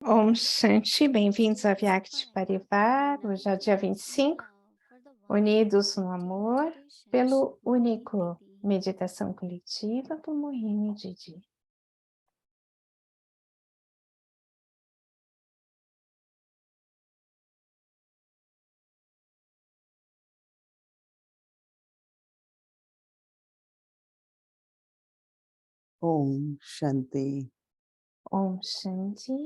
Om Shanti, bem-vindos a Vyakti Parivar, hoje é o dia 25, unidos no amor, pelo único meditação coletiva do Mohini Didi. Om Shanti. Om Shanti.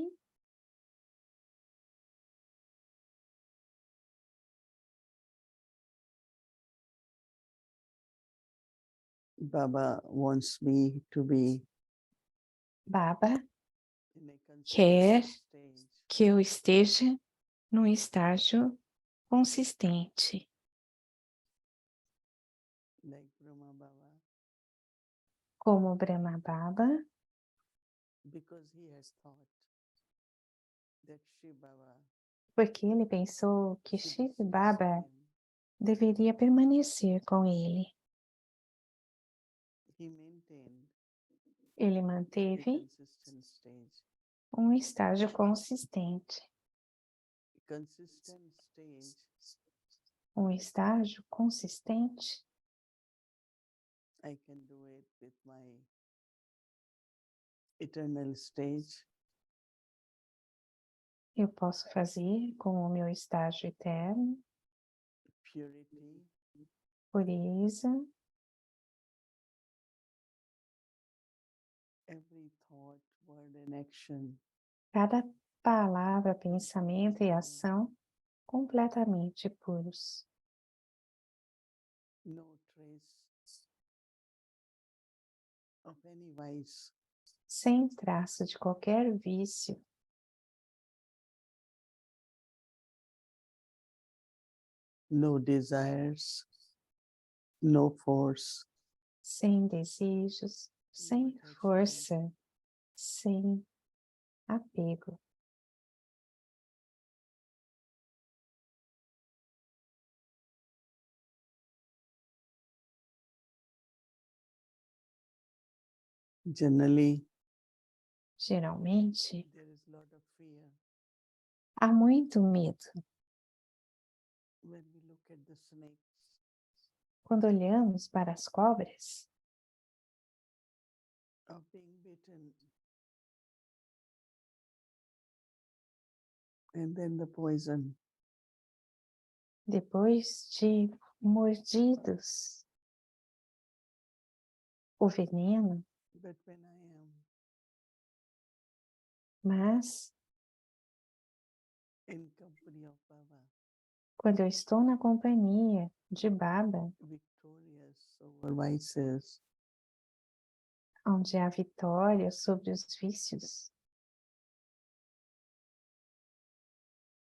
Baba wants me to be Baba in a quer consistent stage, que eu esteja num estágio consistente, like Brahma Baba, como Brahma Baba, because he has thought that Shiva Baba porque ele pensou que should Shiva stay Baba with him. deveria permanecer com ele. He maintained Ele a manteve consistent stage. um estágio consistente, Consistent stage um estágio consistente. I can do it with my eternal stage. Eu posso fazer com o meu estágio eterno, Purity, pureza, every thought, word, and action cada palavra, pensamento e ação completamente puros, no trace of any vice, sem traço de qualquer vício, no desires, no force, sem desejos, sem força, sem apego. Generally, Geralmente, there is a lot of fear há muito medo when we look at the snakes. quando olhamos para as cobras, Of being bitten, and then the poison. depois de mordidos, o veneno, But when I am mas in company of Baba, quando eu estou na companhia de Baba, victorious over vices, onde há vitória sobre os vícios,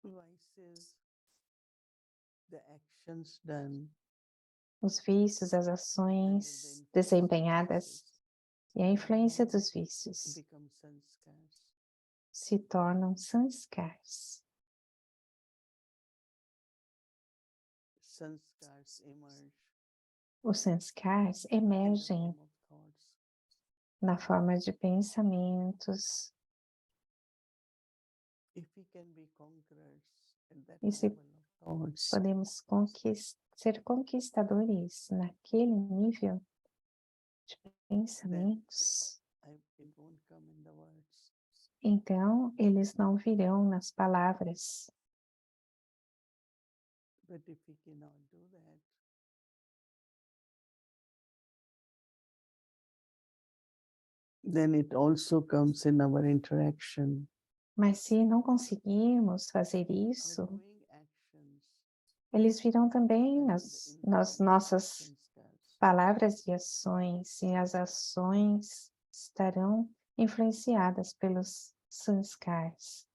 vices, the actions done os vícios, as under the ações influence of desempenhadas vices e a influência dos vícios become sanskars. se tornam sanskars. Sanskars emerge Os sanskars in the emergem form of thoughts. na forma de pensamentos, If we can be conquerors at that e se level of thoughts, podemos ser conquistadores naquele nível de pensamentos, it won't come in the words. então eles não virão nas palavras. But if we cannot do that, then it also comes in our interaction. Mas se não conseguirmos fazer Our isso, doing actions eles virão também come in the nas influence of nossas sanskars. palavras e ações, e as ações estarão influenciadas pelos sanskars.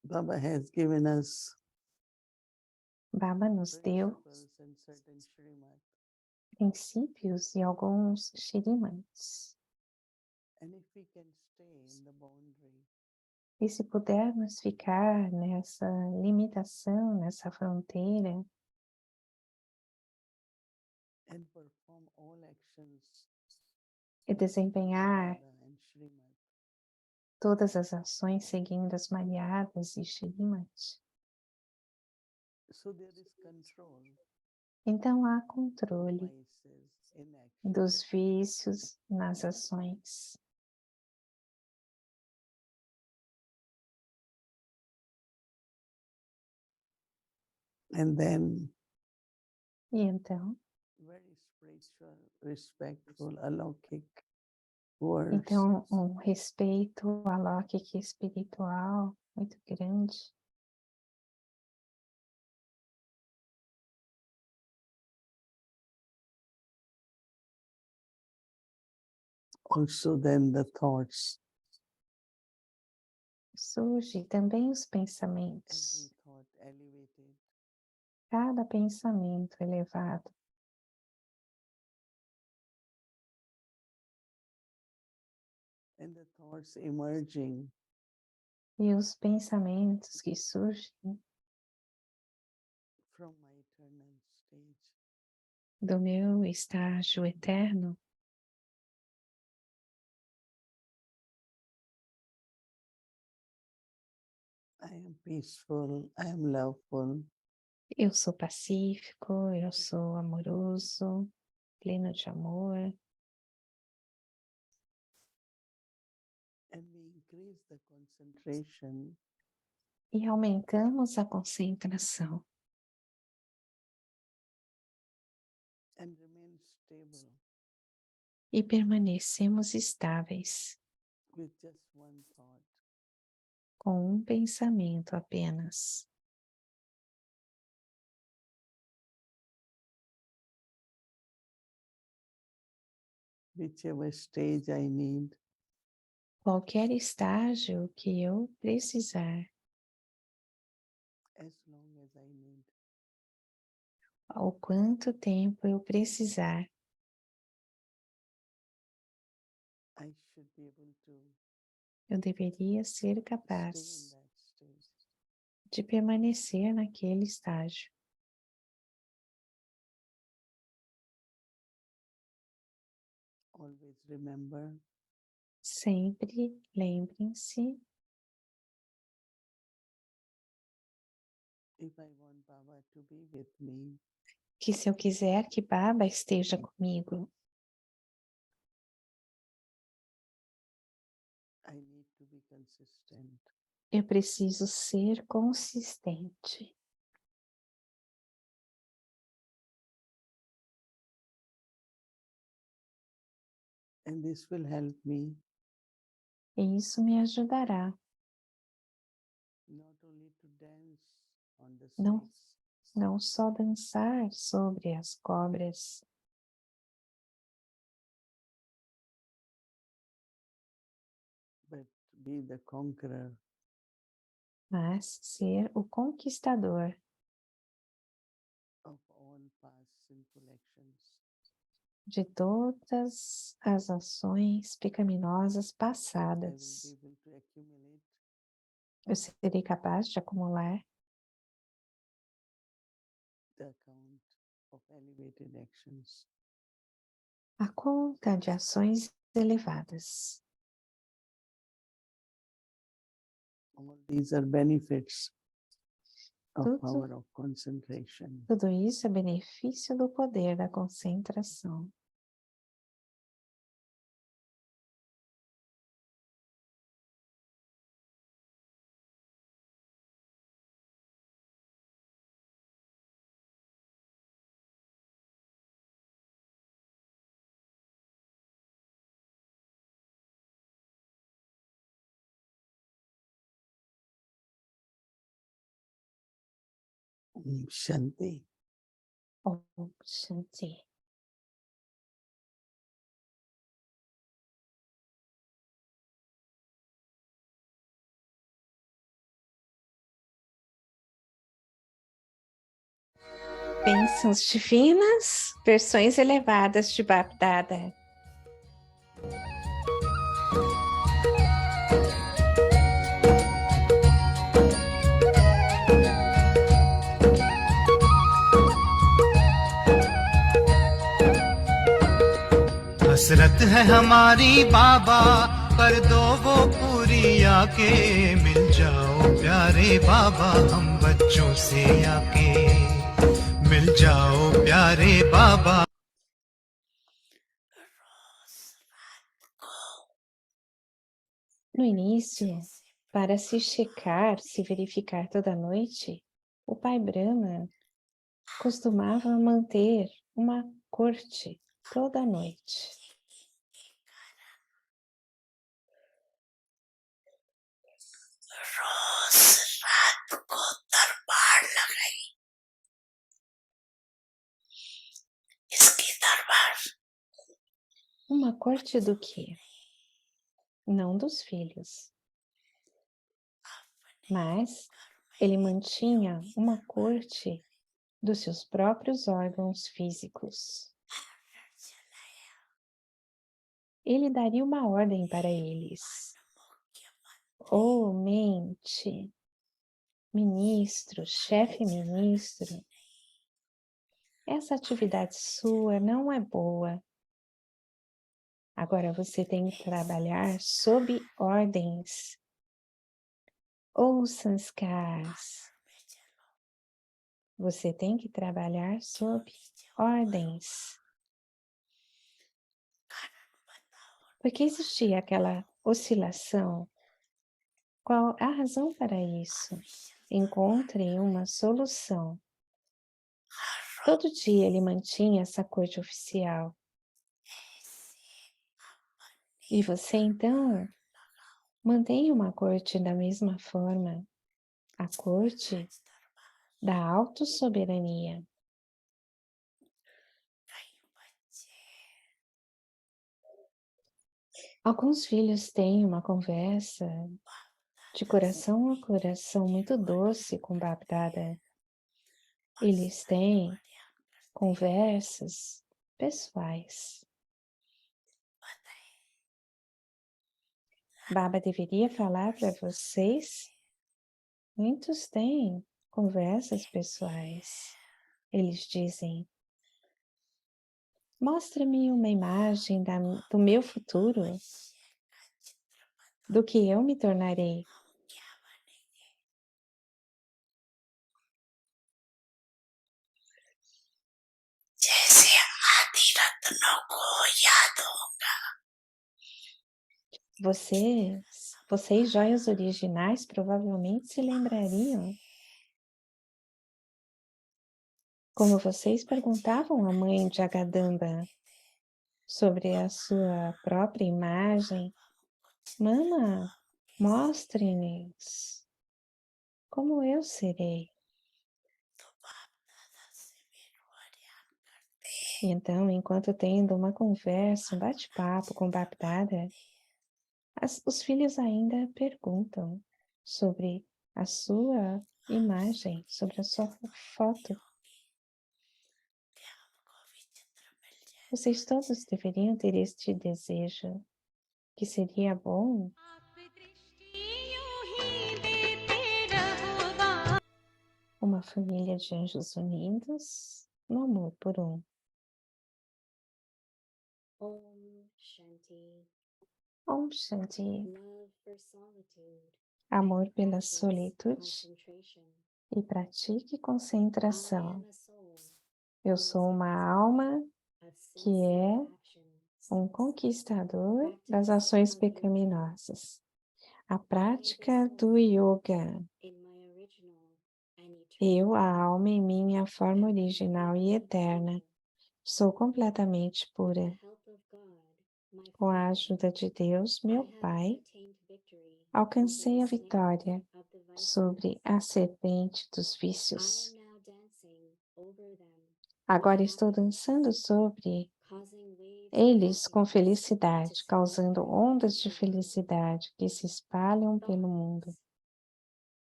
Baba has given us Baba nos deu principles and certain Shrimad. princípios e alguns Shrimans. And if we can stay in the boundary, E se pudermos ficar nessa limitação, nessa fronteira, and perform all actions e desempenhar Radha and Srimad. todas as ações seguindo as Maryadas e Shrimati. So there is control Então há of controle vices in action. dos vícios nas ações. And then E então, very spiritual, respectful, alaukic words. então um respeito alóquico e espiritual muito grande. Also then the thoughts, Surge também os pensamentos, every thought elevated, cada pensamento elevado. and the thoughts emerging E os pensamentos que surgem from my eternal stage. do meu estágio eterno, I am peaceful, I am loveful, eu sou pacífico, eu sou amoroso, pleno de amor, and we increase the concentration e aumentamos a concentração and remain stable e permanecemos estáveis with just one thought. com um pensamento apenas. Whichever stage I need, Qualquer estágio que eu precisar, as long as I need. ao quanto tempo eu precisar, I should be able to eu deveria ser stay in capaz that stage. de permanecer naquele estágio. Always remember, Sempre lembrem-se, if I want Baba to be with me, que se eu quiser que Baba esteja comigo, I need to be consistent. eu preciso ser consistente. And this will help me E isso me ajudará not only to dance on the Não. snakes, não só dançar sobre as cobras, but be the conqueror mas ser o conquistador of all past sinful actions. de todas as ações pecaminosas I will passadas. be able to accumulate Eu serei capaz de acumular the account of elevated actions. a conta de ações elevadas. All these are benefits of Tudo- power of concentration. Tudo isso é benefício do poder da concentração. Shanti. Om Shanti. Bênçãos divinas, versões elevadas de Bapdada. शरत है हमारी बाबा, कर दो वो पूरी आके, मिल जाओ प्यारे बाबा हम बच्चों से आके, मिल जाओ प्यारे बाबा. No início, para se checar, se verificar toda noite, o pai Brahma costumava manter uma corte toda noite. Uma corte do quê? Não dos filhos. Mas ele mantinha uma corte dos seus próprios órgãos físicos. Ele daria uma ordem para eles. Ô mente, ministro, chefe ministro, essa atividade sua não é boa. Agora você tem que trabalhar sob ordens ou sanskars. Você tem que trabalhar sob ordens. Porque existia aquela oscilação. Qual a razão para isso? Encontre uma solução. Todo dia ele mantinha essa corte oficial. E você, então, mantém uma corte da mesma forma. A corte da autossoberania. Alguns filhos têm uma conversa de coração a coração muito doce com Bap Dada. Eles têm conversas pessoais. Baba deveria falar para vocês? Muitos têm conversas pessoais. Eles dizem: mostre-me uma imagem do meu futuro, do que eu me tornarei. Vocês joias originais provavelmente se lembrariam. Como vocês perguntavam à mãe de Agadamba sobre a sua própria imagem, Mama, mostre-nos como eu serei. E então, enquanto tendo uma conversa, um bate-papo com Bap Dada, os filhos ainda perguntam sobre a sua imagem, sobre a sua foto. Vocês todos deveriam ter este desejo, que seria bom uma família de anjos unidos no amor por um. Om Shanti. Om Shanti. Love for solitude. Amor pela Practice solitude concentration. e pratique I concentração. am a soul Eu sou uma alma of que é sincere actions. um conquistador das ações pecaminosas. A prática do yoga. In my original and Eu, eternal a alma em minha forma original e eterna, sou completamente pura. help of God, my Com a Father, ajuda de Deus, meu I have Pai, attained victory over alcancei a the snake vitória of the vice. sobre a serpente dos I vícios. am now dancing over them, Agora estou dançando sobre causing waves of eles com happiness felicidade, to causando spread ondas de over the world. felicidade que se espalham pelo mundo. Thoughts.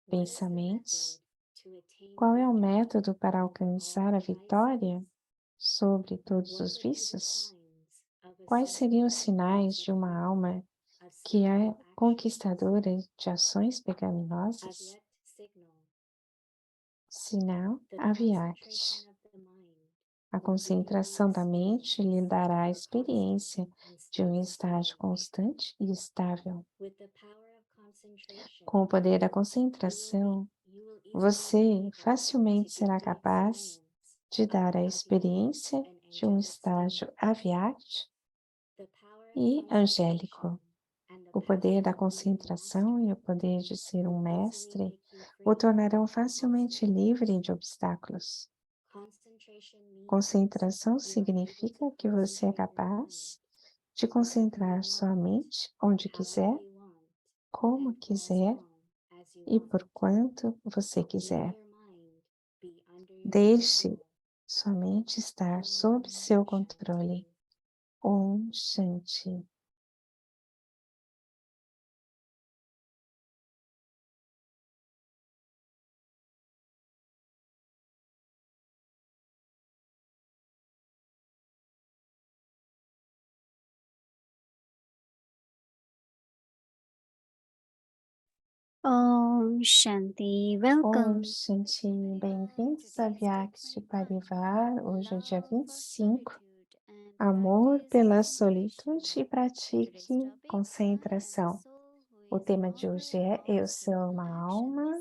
What is the Pensamentos. method to attain Qual é o victory método para over alcançar all a vitória vices? sobre todos What os would be the vícios? signs of a Quais soul seriam os that sinais is de uma afraid alma of que é sinful actions? conquistadora de ações Avyakt pecaminosas? signal. Sinal The Avyakt. concentration of the mind A concentração da mente lhe dará a experiência de um estágio constante e estável. Com o poder da concentração, você facilmente será capaz de dar a experiência de um estágio aviat e angélico. O poder da concentração e o poder de ser um mestre o tornarão facilmente livre de obstáculos. Concentração significa que você é capaz de concentrar sua mente onde quiser, como quiser e por quanto você quiser. Deixe sua mente estar sob seu controle. Om Shanti. Om Shanti, welcome. Om Shanti, bem-vindos a Vyakti Parivar, hoje é dia 25. Amor pela solitude e pratique concentração. O tema de hoje é Eu sou uma alma,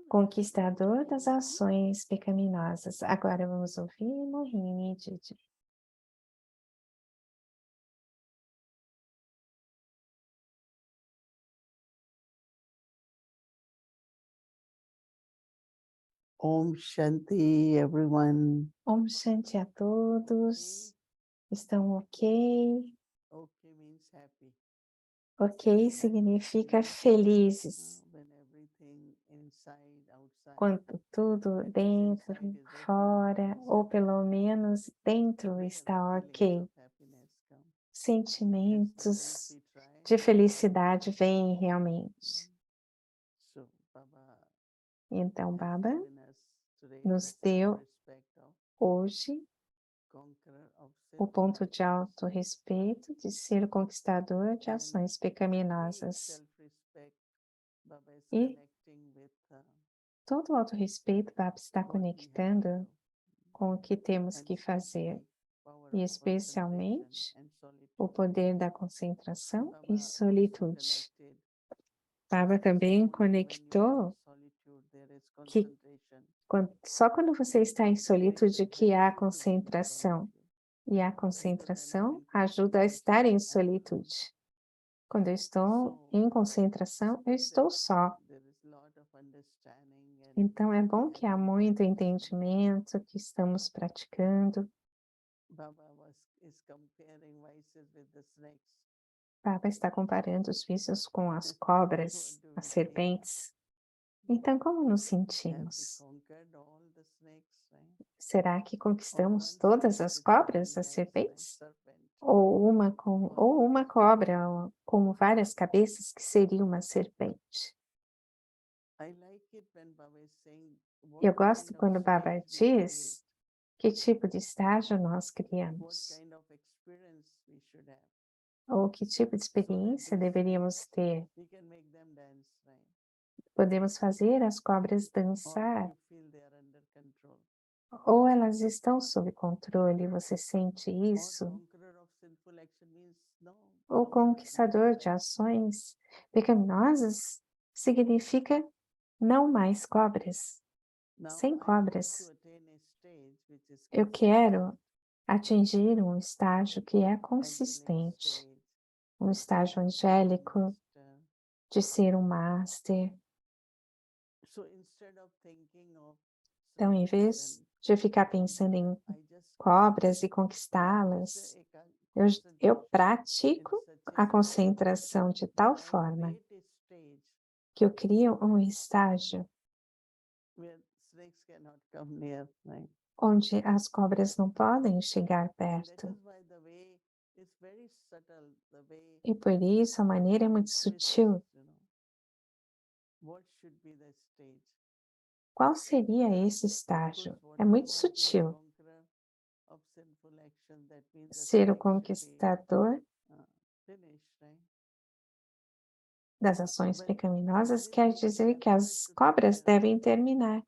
conquistador das ações pecaminosas. Agora vamos ouvir Mohini Didi. Om Shanti, everyone. Om Shanti a todos. Estão ok? Okay means happy. Ok significa felizes. When everything inside, outside. Quando tudo dentro, fora, ou pelo menos dentro está ok. Sentimentos de felicidade vêm realmente. Então, Baba nos deu hoje o ponto de autorrespeito de ser o conquistador de ações pecaminosas. E todo o autorrespeito, Baba, está conectando com o que temos que fazer, e especialmente o poder da concentração e solitude. Baba também conectou que só quando você está em solitude que há concentração, e a concentração ajuda a estar em solitude. Quando eu estou em concentração, eu estou só. Então é bom que há muito entendimento, que estamos praticando. Baba está comparando os vícios com as cobras, as serpentes. Então, como nos sentimos? Será que conquistamos todas as cobras, as serpentes? Ou uma cobra com várias cabeças, que seria uma serpente? Eu gosto quando Baba diz que tipo de estágio nós criamos, ou que tipo de experiência deveríamos ter. Podemos fazer as cobras dançar, ou elas estão sob controle, você sente isso? O conquistador de ações pecaminosas significa não mais cobras, sem cobras. Eu quero atingir um estágio que é consistente, um estágio angélico, de ser um master. Então, em vez de ficar pensando em cobras e conquistá-las, eu pratico a concentração de tal forma que eu crio um estágio onde as cobras não podem chegar perto. E por isso a maneira é muito sutil. Qual seria esse estágio? É muito sutil. Ser o conquistador das ações pecaminosas quer dizer que as cobras devem terminar.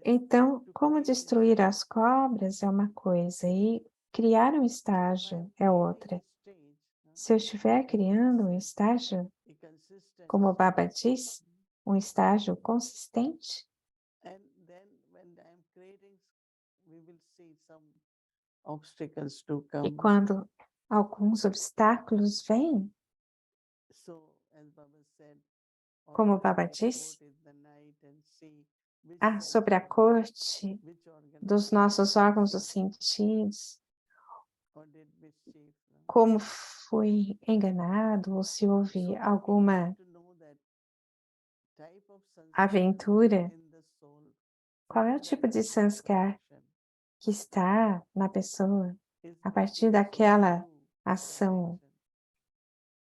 Então, como destruir as cobras é uma coisa e criar um estágio é outra. Se eu estiver criando um estágio, como o Baba diz, um estágio consistente, And then when I'm creating, we will see some obstacles to e come. quando alguns obstáculos vêm, So, as Baba said, como o observe Baba the disse, court in the night and see which sobre a sense corte which organ dos nossos órgãos dos sentidos, or did mischief. No? como fui enganado ou se houve So alguma to know that type of sanskar aventura, in the soul, qual é o from tipo that de sanskar action que está na pessoa is a what partir we daquela do that ação,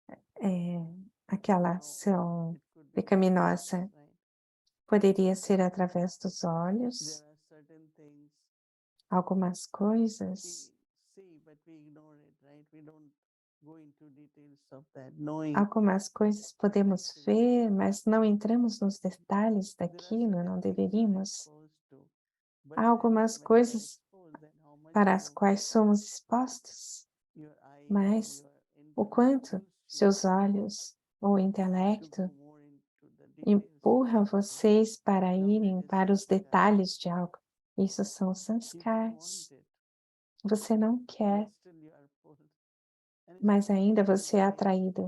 action. aquela Now, ação it could be pecaminosa. right? Poderia ser através dos olhos, There are certain things algumas we coisas, see, but we ignore it, right? We don't go into details of that, knowing algumas coisas podemos ver, mas não entramos nos detalhes there are daquilo, certain não things you are deveríamos. exposed to. But Há then algumas when you are coisas exposed, then how much para as you, quais somos expostos, your eyes or mas your o intellect quanto pulls you seus olhos ou to intelecto go more into the details of empurram something. vocês para Now that irem is para os sanskar. detalhes de algo. Isso são You don't sanskars. want it, Você não quer, but still you are pulled. And mas ainda especially você é these days, atraído.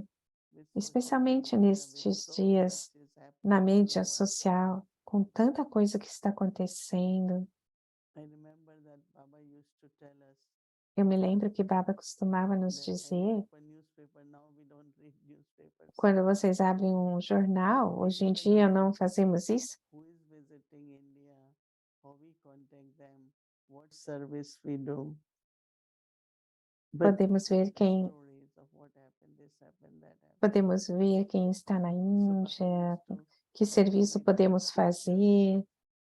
with social Especialmente media, with nestes so dias, much is happening na all mídia over. social, com tanta coisa que está acontecendo. I remember that Baba used to tell us Eu me lembro que Baba costumava nos that when dizer, you open newspaper, now we don't read newspapers. quando vocês abrem um jornal, hoje em dia não fazemos isso, Who is visiting India? How we contact them? What service we do? But podemos ver quem, stories of what happened, this happened, that happened. podemos ver quem está na So Baba Índia, used to que serviço podemos fazer.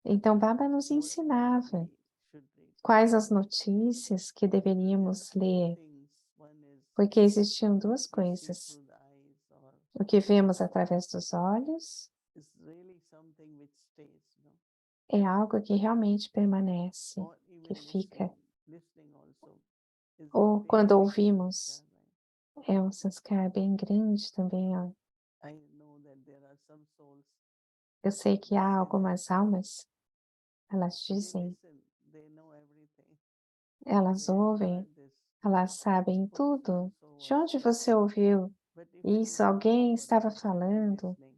Então Baba nos what ensinava we should read. quais as notícias que deveríamos ler, Things. One is porque existiam duas we see coisas. through the eyes or O que vemos através dos olhos is really something which stays, no? é algo que realmente permanece, Or que even fica. listening also is a Ou big, quando big ouvimos, sanskar, right? é um sanskar bem grande também, ó. I know that there are some souls, Eu sei que há say that algumas almas, elas they dizem, listen, they know everything. elas Where you ouvem, heard this, elas sabem who so tudo. and so De was onde saying. você ouviu But if it is isso? not Alguém what estava I should be falando, listening,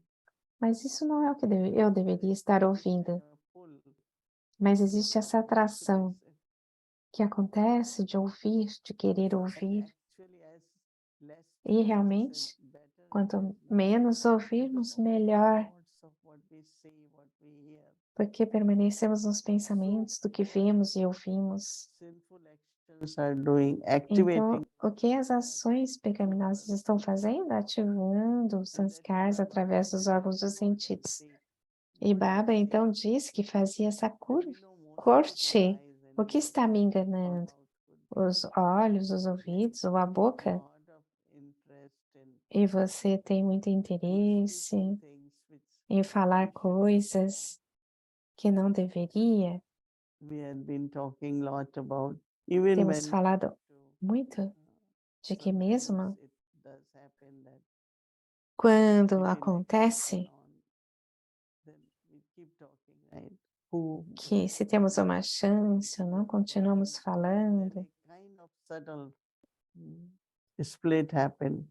mas isso não é o que eu there deveria is estar this ouvindo. kind of pull Mas existe essa to atração listen. que acontece de ouvir, de querer And ouvir. actually, as less E we realmente, listen, better it quanto is, no? menos ouvirmos, melhor, Thoughts of what we see, what we hear. porque permanecemos nos pensamentos do que vemos e ouvimos. Sinful actions are doing, Então, activating. o que as ações pecaminosas estão fazendo? Ativando os sanskars através dos órgãos dos sentidos. E Baba então disse que fazia essa corte. O que está me enganando? Os olhos, os ouvidos ou a boca? E você tem muito interesse em falar coisas que não deveria. Temos falado muito de que mesmo quando acontece que se temos uma chance ou não, continuamos falando. Split happen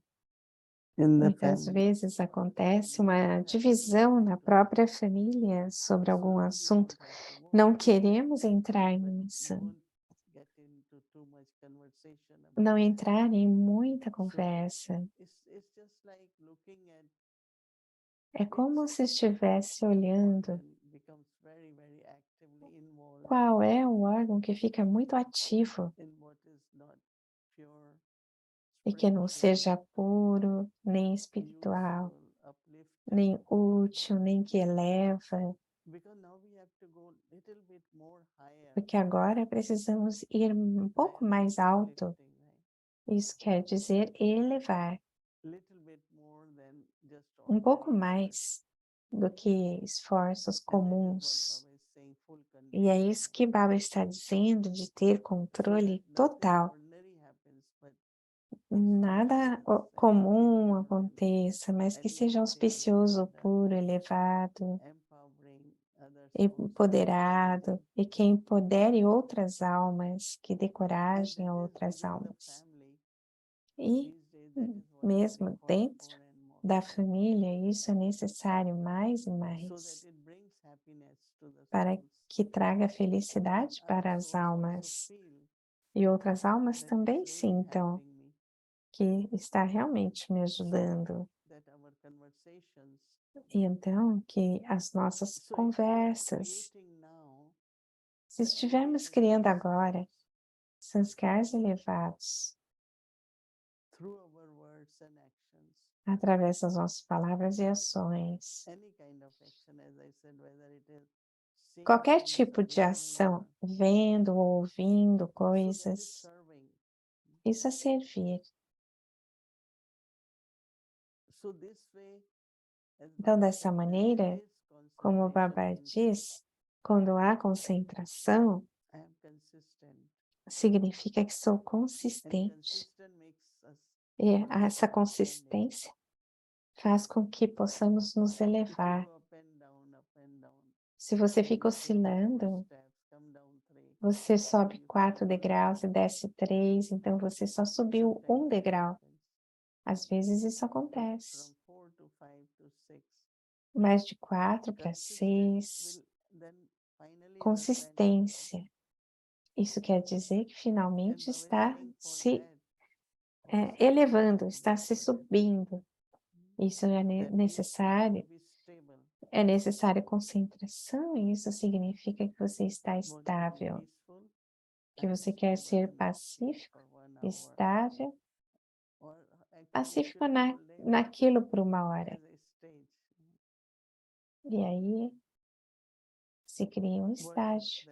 in the Muitas family. vezes acontece uma divisão na própria família sobre algum assunto. Não queremos entrar nisso, não entrar em muita conversa. É como se estivesse olhando qual é o órgão que fica muito ativo e que não seja puro, nem espiritual, nem útil, nem que eleva, porque agora precisamos ir um pouco mais alto. Isso quer dizer elevar, um pouco mais do que esforços comuns. full E é control. isso que Baba está dizendo, de ter So controle that nothing total. ordinary happens, but Nada comum aconteça, mas que seja auspicioso, puro, elevado, empowering other souls, empoderado, e que empodere outras almas, que dê coragem a outras almas. E mesmo dentro da família, isso é necessário mais e mais, para que traga felicidade para as almas. E outras almas também sintam que está realmente me ajudando. E então, que as nossas conversas, se estivermos criando agora sanskaras elevados, através das nossas palavras e ações, qualquer tipo de ação, vendo ou ouvindo coisas, isso é servir. Então, dessa maneira, como o Baba diz, quando há concentração, significa que sou consistente. E essa consistência faz com que possamos nos elevar. Se você fica oscilando, você sobe 4 degraus e desce 3, então você só subiu 1 degrau. Às vezes isso acontece. Mas de 4 para 6, consistência. Isso quer dizer que finalmente está se elevando, está se subindo. Isso é necessário. É necessária concentração e isso significa que você está estável. Que você quer ser pacífico, estável, pacífico naquilo por uma hora. E aí se cria um estágio.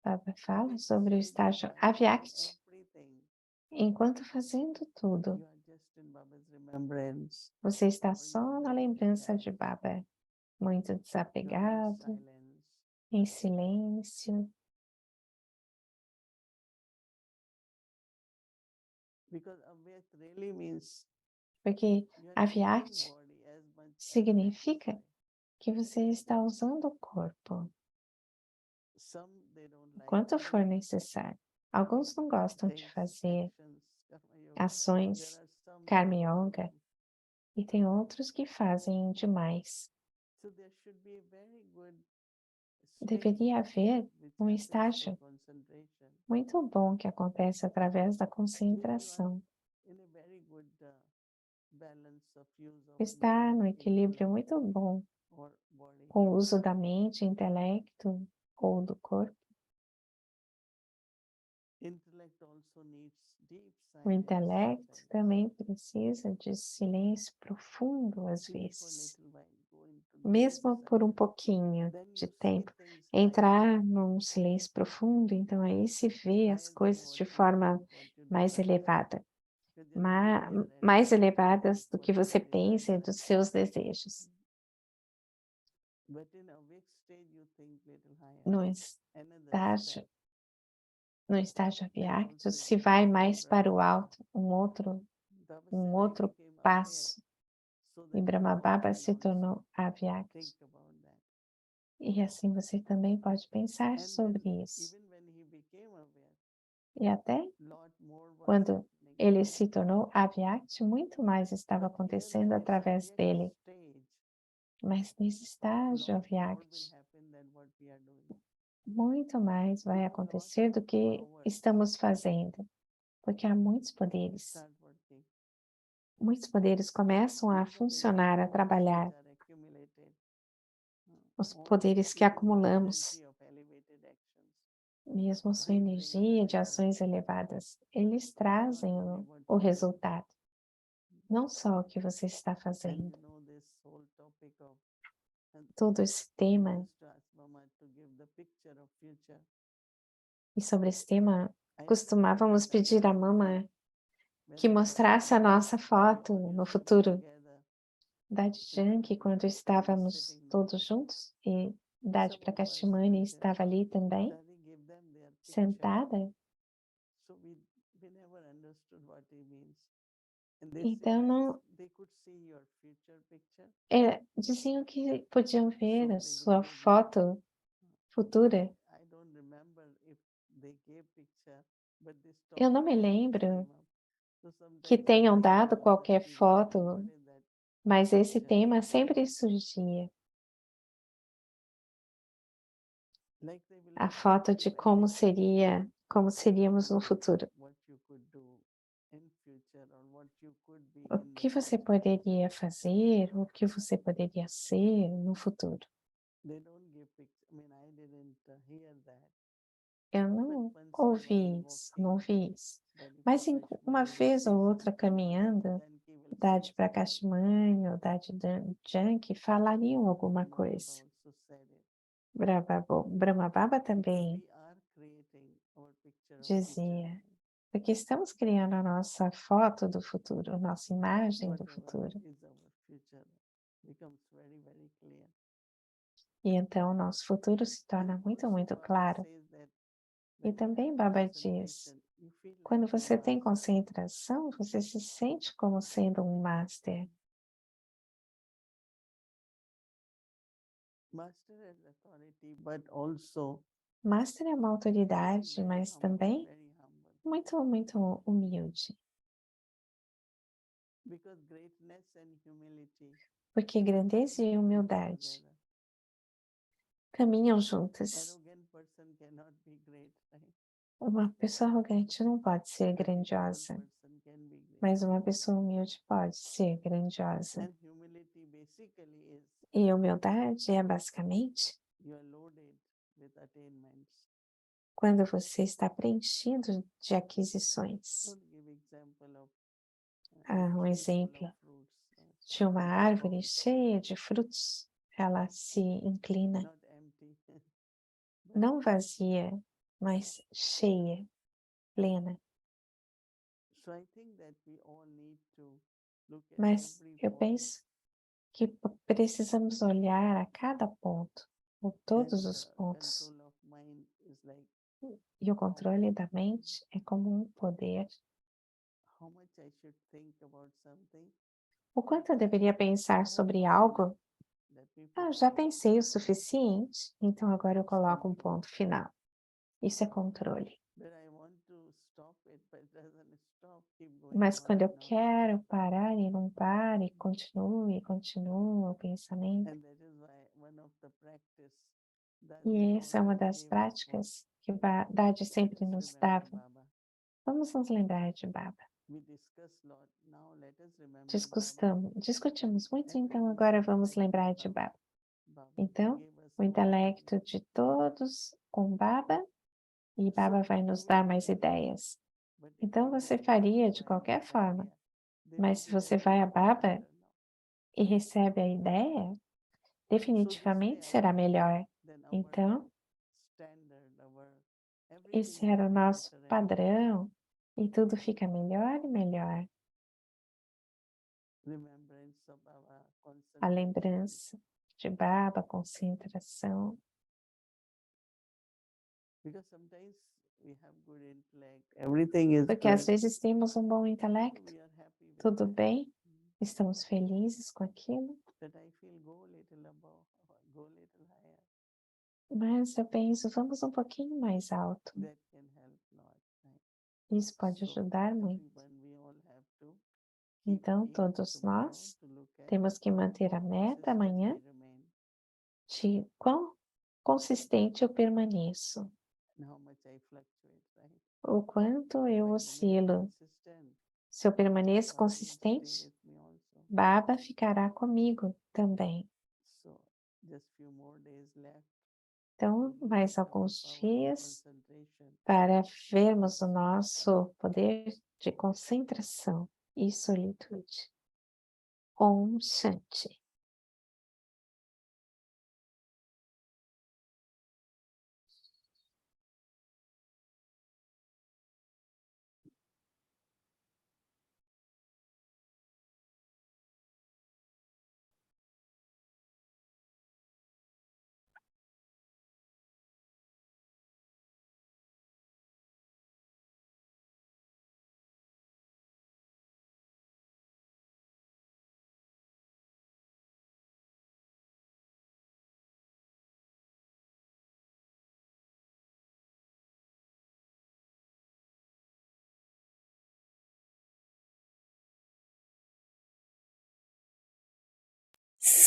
Baba fala sobre o estágio Avyakti. Enquanto fazendo tudo, você está só na lembrança de Baba, muito desapegado, em silêncio. Porque Avyakti significa que você está usando o corpo quanto for necessário. Alguns não gostam de fazer ações Karma Yoga e tem outros que fazem demais. Deveria haver um estágio muito bom que acontece através da concentração. Está no equilíbrio muito bom com o uso da mente, intelecto ou do corpo. O intelecto também precisa de silêncio profundo às vezes. Mesmo por um pouquinho de tempo, entrar num silêncio profundo, então aí se vê as coisas de forma mais elevada. Mais elevadas do que você pensa e dos seus desejos. No estágio Avyakti, se vai mais para o alto, um outro passo. E Brahma Baba se tornou Avyakti. E assim você também pode pensar sobre isso. E até quando ele se tornou Avyakti, muito mais estava acontecendo através dele. Mas nesse estágio Avyakti, muito mais vai acontecer do que estamos fazendo. Porque há muitos poderes. Muitos poderes começam a funcionar, a trabalhar. Os poderes que acumulamos, mesmo sua energia de ações elevadas, eles trazem o resultado. Não só o que você está fazendo. Todo esse tema, e sobre esse tema, costumávamos pedir à Mama que mostrasse a nossa foto no futuro. Dade Janki, quando estávamos todos juntos, e Dade Prakashimani estava ali também, Daddy gave them their picture. sentada. So we never understood what he means. And they Então, say não, that they could see your future picture. diziam que podiam ver So a they sua would give you. foto futura. I don't remember if they gave picture, but this Eu não me topic always lembro came up. So que sometimes I tenham ask dado Baba qualquer that he, foto, what is that mas esse picture? tema sempre surgia. Like they will A be foto talking de very como seríamos no futuro. what you could do in future or what you could be O in que the você future. poderia fazer, o que você poderia ser no futuro. They don't give picture. I mean, I didn't hear that. Eu But não once in a ouvi while isso, não walking, ouvi isso. Daddy Mas uma Prakashmani will vez say ou outra something, caminhando, Janki will say Dade something. Prakashmani ou Dade Janki falariam alguma Brahma coisa. Baba also said it. Brahma Baba também We are creating our picture of dizia, future. porque estamos criando a nossa foto do futuro, a nossa imagem do Whatever futuro. is our future becomes very, very clear. E então o nosso futuro se torna And muito, also muito Baba claro. says that E when you também have Baba diz, concentration, you feel quando like a você tem master. concentração, você se sente como sendo um master. Master has authority, but also Master é uma autoridade, very mas humble, também very humble. muito, muito humilde. Because greatness and humility Porque grandeza e go humildade together. caminham juntas. Arrogant person cannot be great, right? Uma pessoa arrogante não pode ser But humble grandiosa, person can be great. mas uma pessoa humilde pode ser grandiosa. And humility basically is E humildade é basicamente you are loaded with attainments. quando você está preenchido de aquisições. Don't give example of Um tree full exemplo of fruits, de uma árvore cheia de frutos, ela se inclina, not empty. não vazia, mas cheia, plena. So I think that we all need to look at Mas every eu point penso que precisamos olhar a cada ponto, ou todos and os pontos. control of mind is like E o controle da mente é como um poder. how much I should think about something. O quanto eu deveria pensar sobre algo? That we put Ah, já stop. pensei o suficiente, então agora eu coloco um ponto final. Isso é controle. But I want to stop it, but it doesn't stop. Keep going Mas on quando eu and on. quero parar e não paro, e continua o pensamento. And that is why one of the practice that E essa é uma das práticas que Dade sempre nos dava. Baba. Vamos nos lembrar de Baba. We discuss lot. Now let us remember Baba. Discutimos muito, então agora vamos lembrar de Baba. Baba Então, gave us o more intelecto ideas. de todos com Baba, e Baba vai nos dar mais ideias. But if Então you você go faria to de Baba qualquer and forma, idea, they mas will se be você vai a definitely Baba better, no? e recebe a ideia, definitivamente será melhor. Then our Então, standard, our esse everything era o becomes nosso better and padrão, e tudo fica melhor e melhor. remembrance of our A concentration. lembrança de Baba, concentração. Because sometimes we have good intellect, everything is Porque às good. vezes temos um bom So intelecto, we are happy with tudo that. bem, estamos felizes com aquilo, But I feel go a little above, go a little higher. mas eu penso, vamos um pouquinho mais alto. That can help lot, right? Isso pode So ajudar muito. everyone, we all have to keep Então, aim todos tomorrow nós to look at temos que manter a how meta consistent amanhã we remain de quão consistente eu permaneço, and how much I fluctuate, right? o quanto If eu I remain oscilo. consistent, Se eu permaneço Baba will stay consistente, with me also. Baba ficará comigo também. So just few more days left Então, to look mais at our alguns power of dias concentration. para vermos o nosso poder de concentração e solitude. Om Shanti.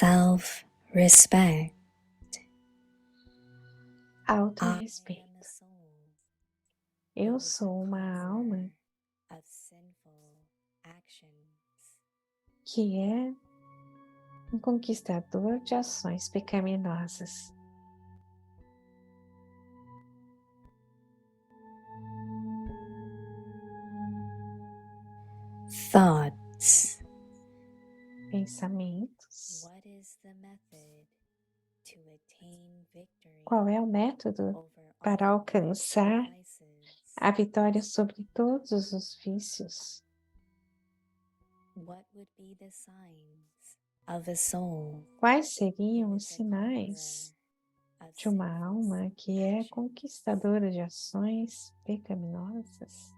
self-respect. Autorrespeito. Eu sou uma alma que é um conquistador de ações pecaminosas. Thoughts. Pensamentos. Qual é o método para alcançar a vitória sobre todos os vícios? Quais seriam os sinais de uma alma que é conquistadora de ações pecaminosas?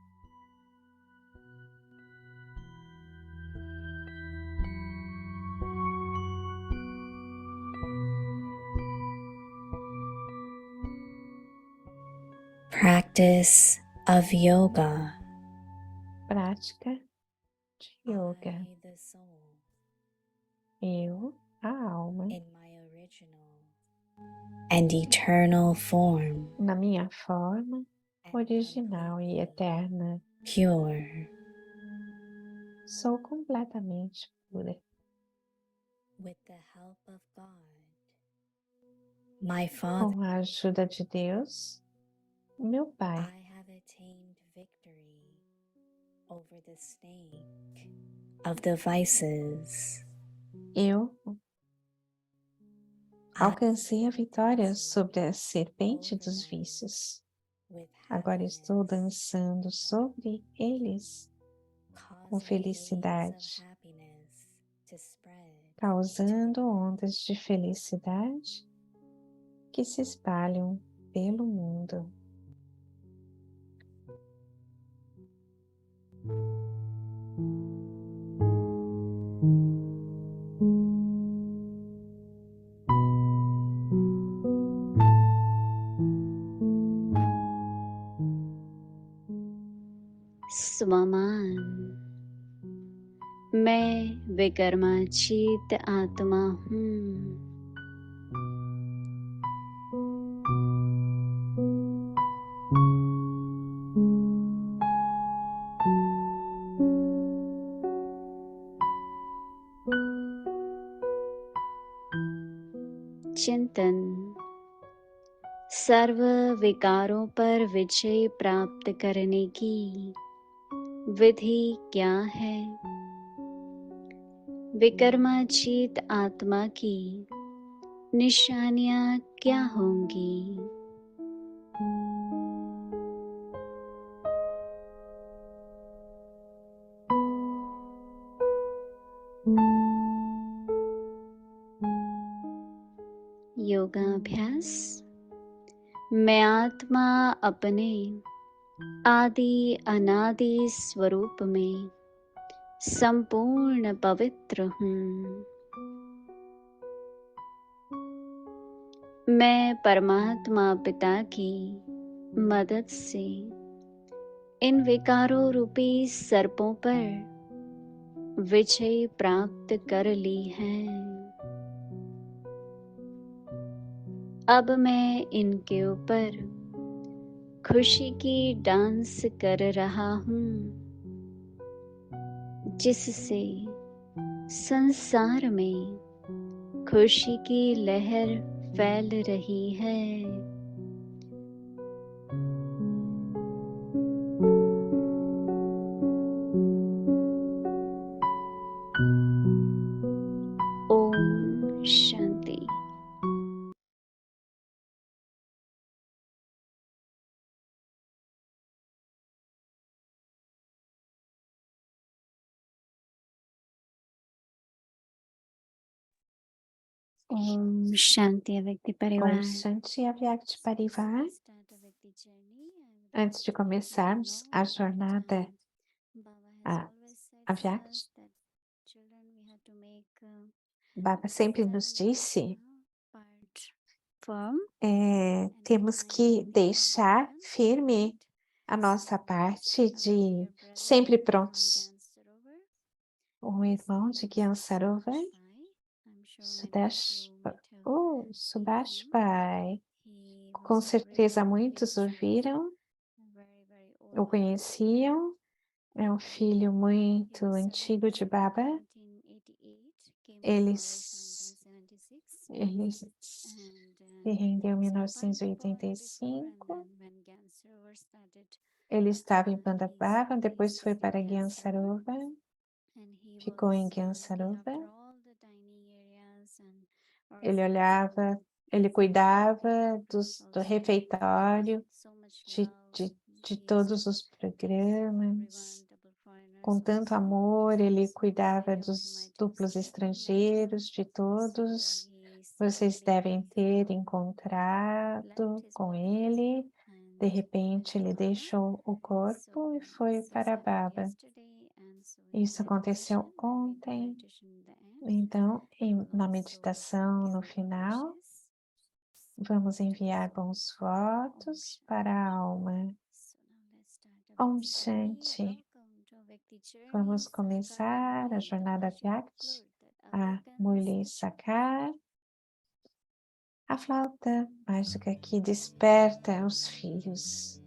Practice of yoga. Prática de yoga. Eu, a alma, And eternal form, na minha forma original e eterna, pure, sou completamente pura. with the help of God. My Father, Com a ajuda de Deus, meu Pai, I have attained victory over the snake of the vices. eu alcancei a vitória sobre a serpente dos vícios. Agora estou dançando sobre eles com felicidade, causando ondas de felicidade que se espalham pelo mundo. स्वमान मैं विकर्माचित आत्मा हूँ। चिंतन सर्व विकारों पर विजय प्राप्त करने की विधि क्या है? विकर्माचित आत्मा की निशानियां क्या होंगी? योगाभ्यास। मैं आत्मा अपने आदि अनादि स्वरूप में संपूर्ण पवित्र हूँ। मैं परमात्मा पिता की मदद से इन विकारों रूपी सर्पों पर विजय प्राप्त कर ली है। अब मैं इनके ऊपर खुशी की डांस कर रहा हूँ, जिससे संसार में खुशी की लहर फैल रही है। ओम शांति। ओम शांति अव्यक्त परिवार। Com Shanti Avyakti Parivar, antes de começarmos a jornada Avyakti, Baba sempre nos disse temos que deixar firme a nossa parte de sempre prontos. Um irmão de Gyan Sarovar Subhashpai. Com certeza muitos ouviram, o conheciam. É um filho muito antigo de Baba. Ele se rendeu em 1985. Ele estava em Pandabhava, depois foi para Gyansarovar, ficou em Gyansarovar. Ele cuidava do refeitório, de todos os programas. Com tanto amor, ele cuidava dos duplos estrangeiros, de todos. Vocês devem ter encontrado com ele. De repente, ele deixou o corpo e foi para Baba. Isso aconteceu ontem. Então, na meditação, no final, vamos enviar bons votos para a alma. Om Shanti. Vamos começar a jornada Vyakti, a Murli Sakar, a flauta mágica que desperta os filhos.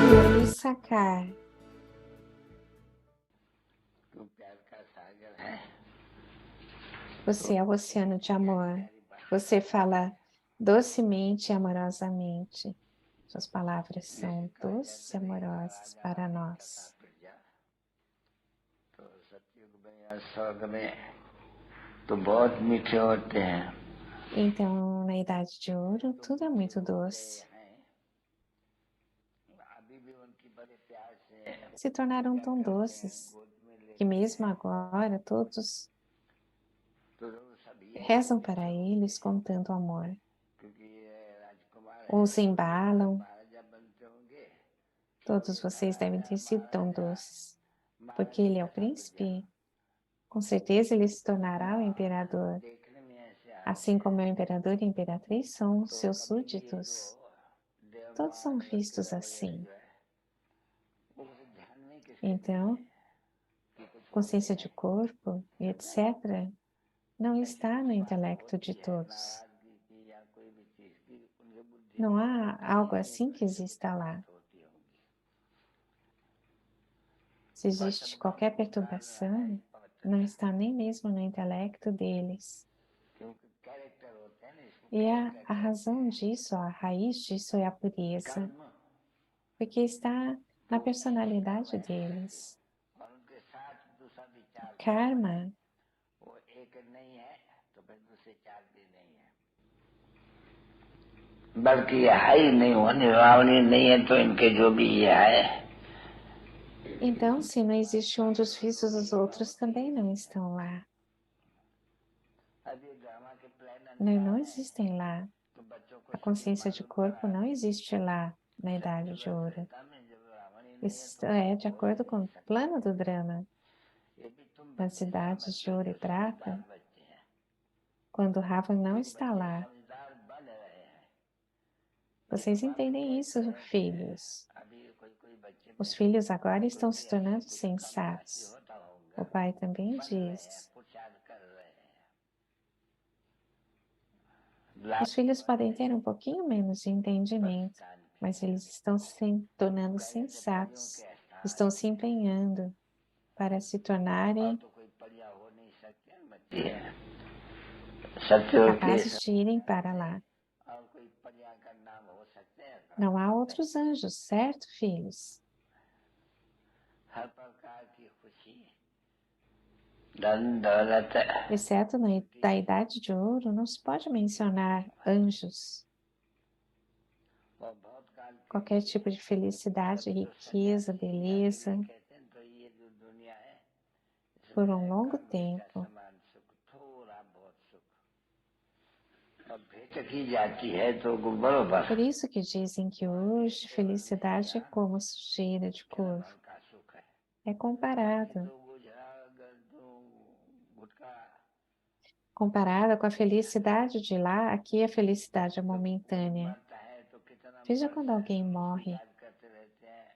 Murli Sakar. Você é o oceano de amor. Você fala docemente e amorosamente. Suas palavras são doces e amorosas para nós. Então, na Idade de Ouro, tudo é muito doce. Se tornaram tão doces que mesmo agora todos rezam para eles com tanto amor. Os embalam. Todos vocês devem ter sido tão doces, porque ele é o príncipe. Com certeza ele se tornará o imperador. Assim como o imperador e a imperatriz são seus súditos. Todos são vistos assim. Então, consciência de corpo e etc. não está no intelecto de todos. Não há algo assim que exista lá. Se existe qualquer perturbação, não está nem mesmo no intelecto deles. E a razão disso, a raiz disso é a pureza, porque está na personalidade deles. Karma बल्कि ये है ही नहीं होने वाली नहीं है तो इनके जो भी ये है Então, se não existe um dos vícios, os outros também não estão lá. Não existem lá. A consciência de corpo não existe lá na Idade de Ouro. Isso é de acordo com o plano do drama. Nas idades de ouro e prata, quando Rava não está lá. Vocês entendem isso, filhos? Os filhos agora estão se tornando sensatos. O pai também diz. Os filhos podem ter um pouquinho menos de entendimento, mas eles estão se tornando sensatos, estão se empenhando para se tornarem capazes de irem para lá. Não há outros anjos, certo, filhos? Exceto da Idade de Ouro, não se pode mencionar anjos. qualquer tipo de felicidade, riqueza, beleza, कहते हैं तो ये जो दुनिया है por um longo tempo. समान सुख थोड़ा बहुत सुख और भेंट की जाती है तो बरोबर Por isso que dizem que hoje felicidade é como sujeira de corvo. का सुख है É comparado. तो गुजरा अगर तो गुटका Comparada com a felicidade de lá, aqui a felicidade é momentânea. बनता है तो कितना Veja quando alguém morre. याद करते रहते हैं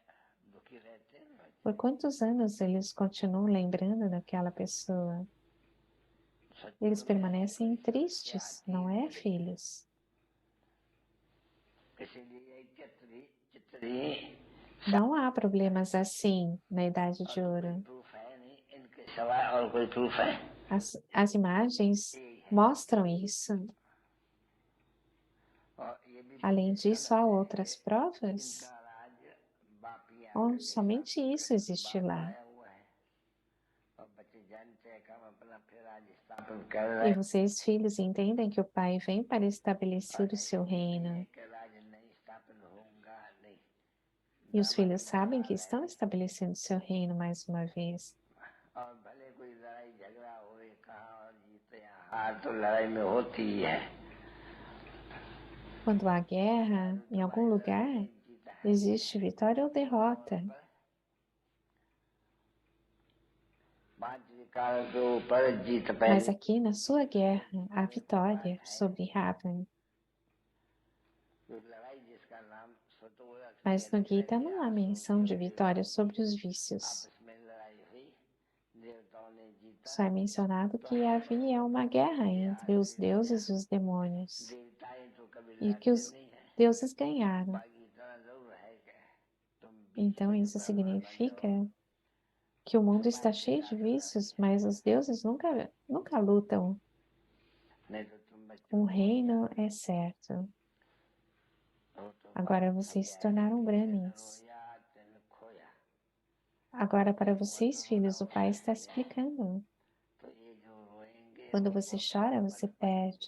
दुखी रहते हैं Por quantos anos eles continuam lembrando daquela pessoa? Eles permanecem tristes, não é, filhos? इसीलिए चित्री Não há problemas assim na Idade de Ouro. Proof है नहीं इनके सिवाय और कोई प्रूफ है As imagens mostram isso. और ये भी Além disso, há outras provas राज बापिया onde somente isso existe lá. आया हुआ है और बच्चे जानते हैं कि हम अपना फिर राज स्थापन कर रहे E vocês, filhos, entendem que o Pai vem para estabelecer o seu reino. हैं कि राज नहीं स्थापन होगा नहीं E os filhos sabem que estão estabelecendo seu reino mais uma vez. और भले कोई लड़ाई झगड़ा होए कहाँ और जीते या हार तो लड़ाई में होती ही है Quando há guerra, em algum lugar, existe vitória ou derrota. पांच विकार के ऊपर जीत Mas पहली aqui na sua guerra, há vitória sobre Ravan. लड़ाई जिसका नाम स्वतः Mas no Gita não há menção de vitória sobre os vícios. आपस में लड़ाई हुई देवताओं ने जीता Só é mencionado que havia uma guerra entre os deuses e os demônios. देवताएं तो कभी E que os नहीं है deuses ganharam. बाकी इतना जरूर है कि तुम Então isso significa que o mundo está cheio de vícios, mas os deuses nunca lutam. नहीं तो तुम बच्चों O reino é certo. हो तो Agora vocês se tornaram Brahmins. या तेन खोया Agora para vocês, filhos, o Pai está explicando. तो ये जो रोएंगे Quando você chora, você perde.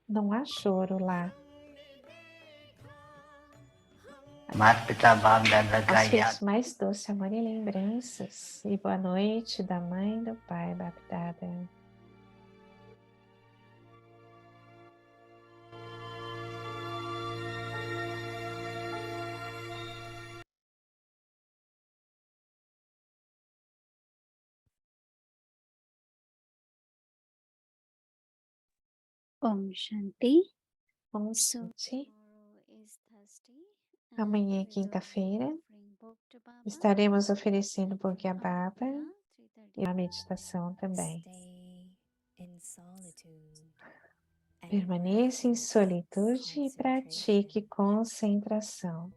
Não há choro lá. माता पिता बाप दादा का Aos याद filhos mais doce amor e lembranças. E boa noite da mãe e do pai, Bapdada. Om Shanti. Vamos So, sentir. tomorrow is Thursday, Amanhã é and we will be quinta-feira. offering Bhog to Baba. Estaremos oferecendo Bhog a Baba Avadana, e a meditação também. Stay in solitude and Permaneça em practice solitude e pratique concentration. concentração.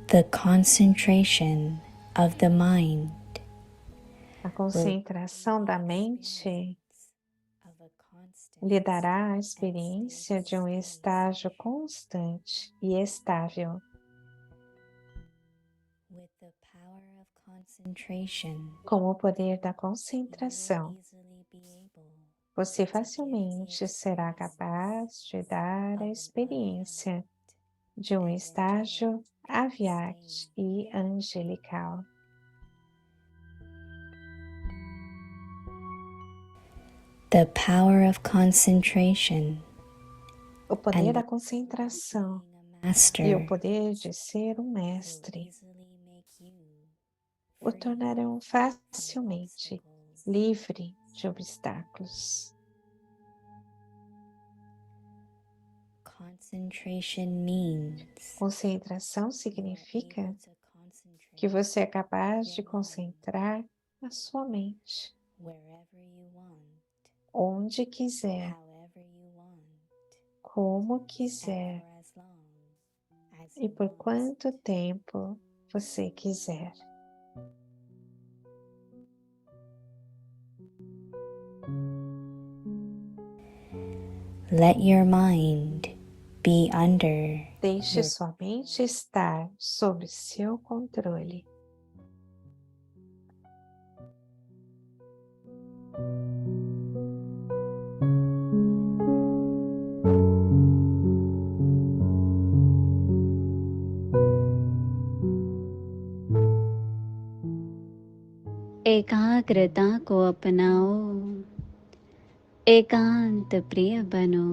The concentration of the mind A concentração da mente of a constant lhe dará a experiência de um estágio constante e estável. with the power of concentration. Com o poder da You concentração, will easily be able você facilmente será capaz de dar a experiência de um estágio aviat e angelical. the power of concentration O poder da concentração being a master e o poder de ser um will mestre easily make you o free tornarão from facilmente obstacles. livre de obstáculos. Concentration means Concentração you are significa able to concentrate que você é capaz de concentrar a sua mente wherever you want, onde quiser, however you want, como and quiser for as long as e you por want. quanto tempo você quiser. Let your mind be under Deixe your sua mente estar sob seu controle. एकाग्रता को अपनाओ, एकांत प्रिय बनो।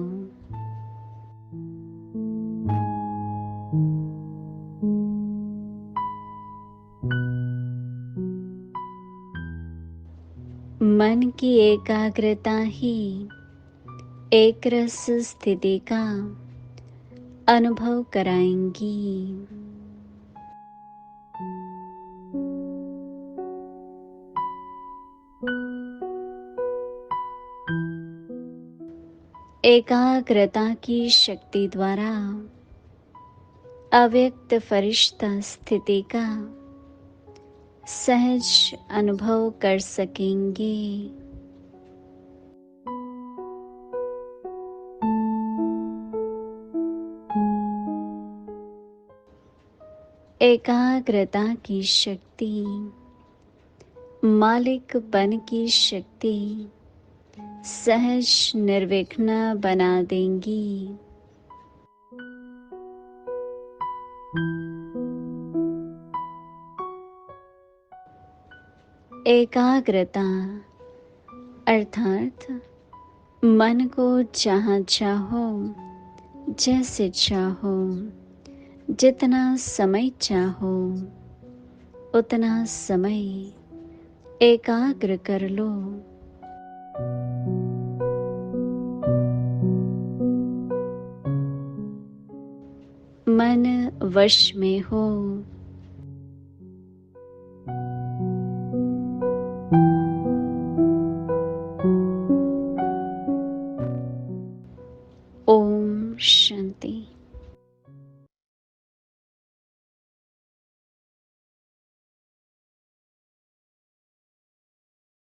मन की एकाग्रता ही एक रस स्थिति का अनुभव कराएंगी। एकाग्रता की शक्ति द्वारा अव्यक्त फरिश्ता स्थिति का सहज अनुभव कर सकेंगे। एकाग्रता की शक्ति मालिक बन की शक्ति सहज निर्विघ्न बना देंगी। एकाग्रता अर्थात मन को जहाँ चाहो, जैसे चाहो, जितना समय चाहो उतना समय एकाग्र कर लो। मन वश में हो। ओम शांति।